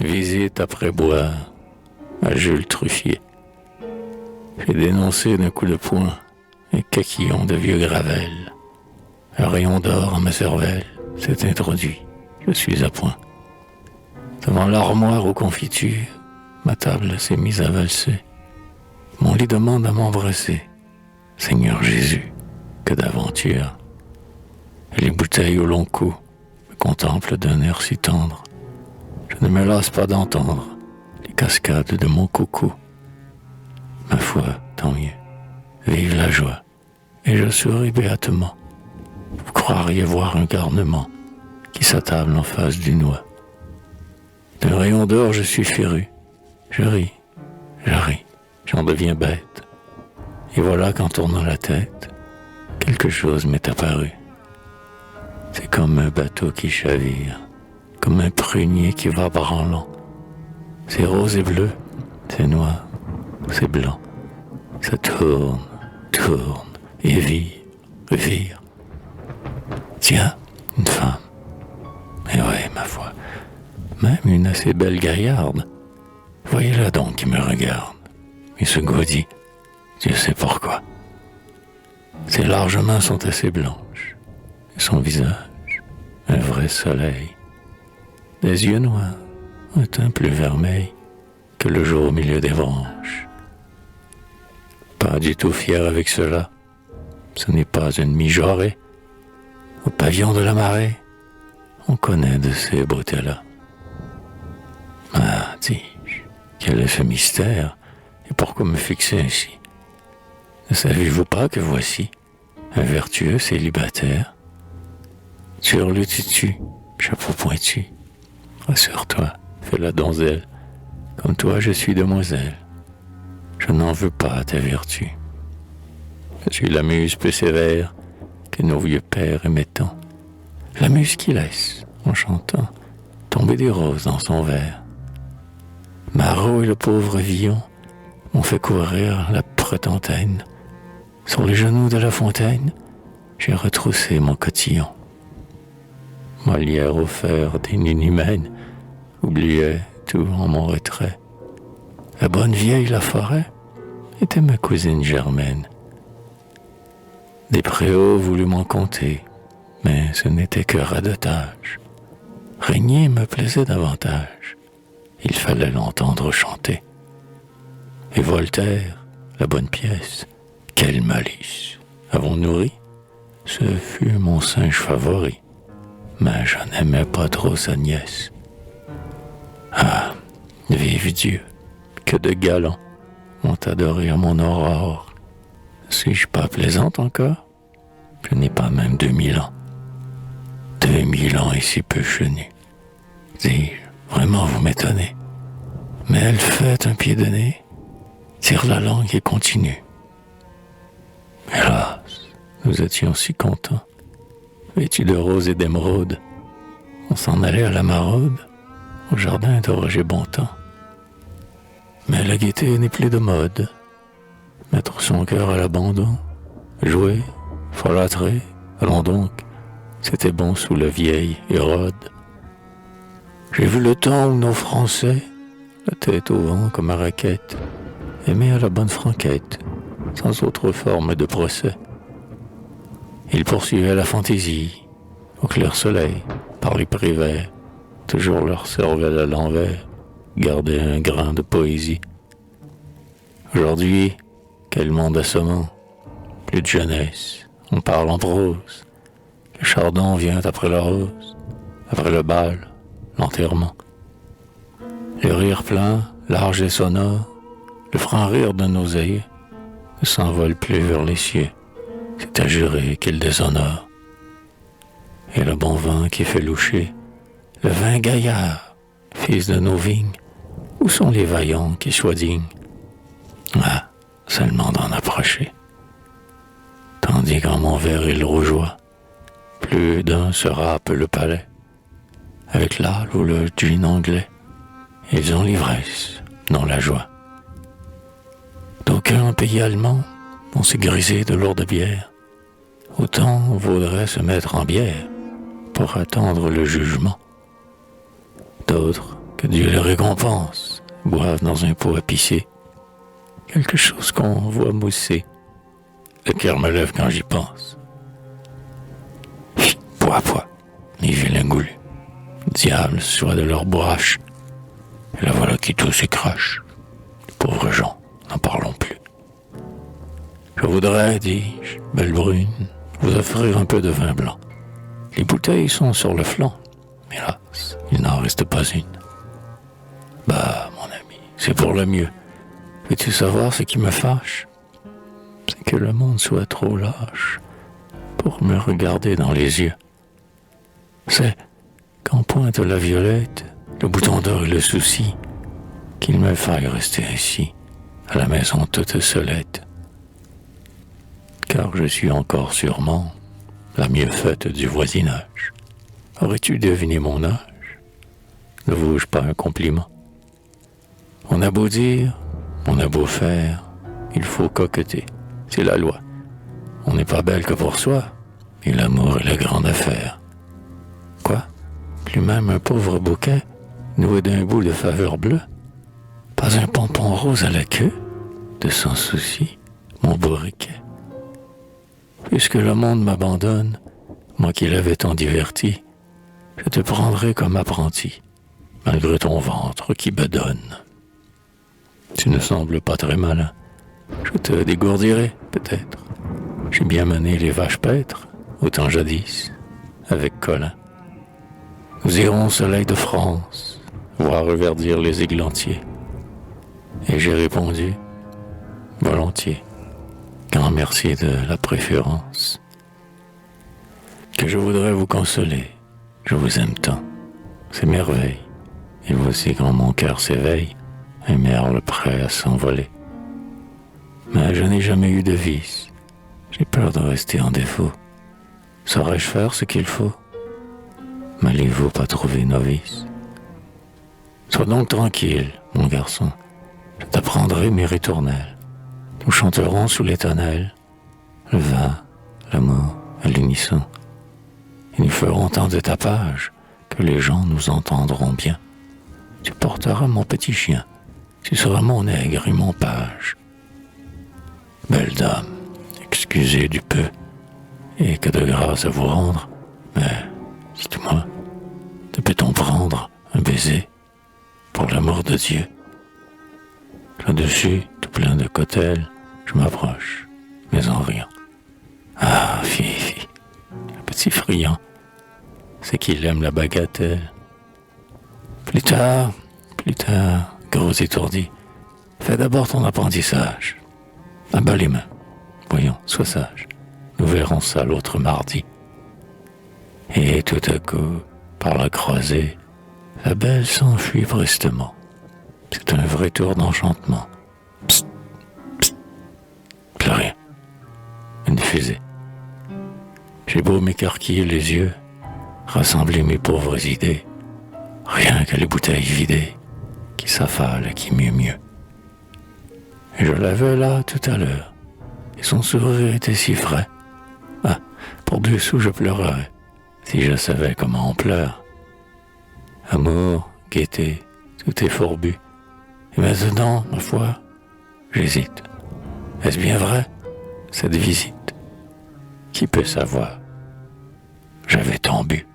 Visite après boire à Jules Truffier. J'ai dénoncé d'un coup de poing un caquillon de vieux gravel. Un rayon d'or en ma cervelle s'est introduit. Je suis à point. Devant l'armoire aux confitures, ma table s'est mise à valser. Mon lit demande à m'embrasser. Seigneur Jésus, que d'aventure. Et les bouteilles au long cou me contemplent d'un air si tendre. Je ne me lasse pas d'entendre les cascades de mon coucou. Ma foi, tant mieux. Vive la joie. Et je souris béatement. Vous croiriez voir un garnement qui s'attable en face du noix. D'un rayon d'or, je suis féru. Je ris, j'en deviens bête. Et voilà qu'en tournant la tête, quelque chose m'est apparu. C'est comme un bateau qui chavire, comme un prunier qui va branlant. C'est rose et bleu, c'est noir, c'est blanc. Ça tourne, et vire. Tiens, une femme. Et ouais, ma foi, même une assez belle gaillarde. Voyez-la donc qui me regarde, et se gaudit, Dieu sait pourquoi. Ses larges mains sont assez blanches, et son visage, un vrai soleil. Des yeux noirs, un teint plus vermeil que le jour au milieu des branches. Pas du tout fier avec cela, ce n'est pas une mijaurée. Au pavillon de la marée, on connaît de ces beautés-là. Ah, dis-je, quel est ce mystère, et pourquoi me fixer ainsi? Ne savez-vous pas que voici un vertueux célibataire? Sur le tutu, chapeau pointu, rassure-toi, fais la donzelle, comme toi je suis demoiselle. Je n'en veux pas à ta vertu. Je suis la muse peu sévère que nos vieux pères aimaient tant. La muse qui laisse, en chantant, tomber des roses dans son verre. Marot et le pauvre Villon m'ont fait courir la Pretantaine. Sur les genoux de la fontaine, j'ai retroussé mon cotillon. Molière au fer des nuits humaines oubliait tout en mon retrait. La bonne vieille La Forêt était ma cousine germaine. Des préaux voulurent m'en compter, mais ce n'était que radotage. Régner me plaisait davantage. Il fallait l'entendre chanter. Et Voltaire, la bonne pièce, quelle malice. Avons nourri? Ce fut mon singe favori, mais je n'aimais pas trop sa nièce. Ah, vive Dieu, que de galants m'ont adoré à mon aurore. Suis-je pas plaisante encore? Je n'ai pas même 2000 ans. 2000 ans et si peu chenu. Dis-je, vraiment vous m'étonnez. Mais elle fait un pied de nez, tire la langue et continue. Hélas, nous étions si contents, vêtus de roses et d'émeraudes. On s'en allait à la maraude, au jardin de Roger Bontemps. Mais la gaieté n'est plus de mode. Mettre son cœur à l'abandon, jouer, folâtrer, allons donc, c'était bon sous la vieille Hérode. J'ai vu le temps où nos Français, la tête au vent comme à raquette, aimaient à la bonne franquette, sans autre forme de procès. Ils poursuivaient la fantaisie, au clair soleil, par les prés verts, toujours leur cervelle à l'envers, gardaient un grain de poésie. Aujourd'hui, quel monde assommant, plus de jeunesse, on parle en prose. Le chardon vient après la rose, après le bal, l'enterrement. Le rire plein, large et sonore, le franc rire d'un oseille, ne s'envole plus vers les cieux, c'est à jurer qu'il déshonore. Et le bon vin qui fait loucher, le vin gaillard, fils de nos vignes, où sont les vaillants qui soient dignes? Ah, seulement d'en approcher. Tandis qu'en mon verre il rougeoie, plus d'un se râpe le palais. Avec l'âle ou le gin anglais, ils ont l'ivresse, non la joie. D'aucuns pays allemands vont se griser de lourdes bières. Autant vaudrait se mettre en bière pour attendre le jugement. D'autres, que Dieu les récompense, boivent dans un pot à pisser, quelque chose qu'on voit mousser. Le cœur me lève quand j'y pense. Pouah, les vilains goulus, diable soit de leur broche, et la voilà qui tous et crache. Les pauvres gens, n'en parlons plus. Je voudrais, dis-je, belle brune, vous offrir un peu de vin blanc. Les bouteilles sont sur le flanc, mais hélas, il n'en reste pas une. Bah, mon ami, c'est pour le mieux. Veux-tu savoir ce qui me fâche? C'est que le monde soit trop lâche pour me regarder dans les yeux. C'est quand pointe la violette, le bouton d'or et le souci, qu'il me faille rester ainsi, à la maison toute seulette. Car je suis encore sûrement la mieux faite du voisinage. Aurais-tu deviné mon âge? Ne vous-je pas un compliment? On a beau dire, on a beau faire, il faut coqueter, c'est la loi. On n'est pas belle que pour soi, et l'amour est la grande affaire. Quoi? Plus même un pauvre bouquet, noué d'un bout de faveur bleue? Pas un pompon rose à la queue? De sans souci, mon beau riquet. Puisque le monde m'abandonne, moi qui l'avais tant diverti, je te prendrai comme apprenti, malgré ton ventre qui bedonne. Tu ne sembles pas très malin, je te dégourdirai peut-être. J'ai bien mené les vaches paîtres, autant jadis, avec Colin. Nous irons au soleil de France, voir reverdir les églantiers. Et j'ai répondu, volontiers. Grand merci de la préférence. Que je voudrais vous consoler, je vous aime tant, c'est merveille. Et voici quand mon cœur s'éveille, un merle prêt à s'envoler. Mais je n'ai jamais eu de vice, j'ai peur de rester en défaut. Saurais-je faire ce qu'il faut? M'allez-vous pas trouver novice? Sois donc tranquille, mon garçon, je t'apprendrai mes ritournelles. Nous chanterons sous les tonnelles, le vin, l'amour, à l'unisson. Et nous ferons tant de tapage que les gens nous entendront bien. Tu porteras mon petit chien, tu seras mon nègre et mon page. Belle dame, excusez du peu, et que de grâce à vous rendre, mais dites-moi, ne peut-on prendre un baiser pour l'amour de Dieu? Là-dessus, tout plein de cotelles, je m'approche, mais en riant. Ah, fi, le petit friand, c'est qu'il aime la bagatelle. Plus tard, gros étourdi, fais d'abord ton apprentissage. Abat les mains, voyons, sois sage, nous verrons ça l'autre mardi. Et tout à coup, par la croisée, la belle s'enfuit prestement. C'est un vrai tour d'enchantement. Psst, psst, plus rien. Une fusée. J'ai beau m'écarquiller les yeux, rassembler mes pauvres idées, rien que les bouteilles vidées, qui s'affalent et qui mieux. Et je l'avais là tout à l'heure, et son sourire était si frais. Ah, pour 2 sous je pleurerais, si je savais comment on pleure. Amour, gaieté, tout est fourbu. Et maintenant, ma foi, j'hésite. Est-ce bien vrai, cette visite? Qui peut savoir? J'avais tant bu.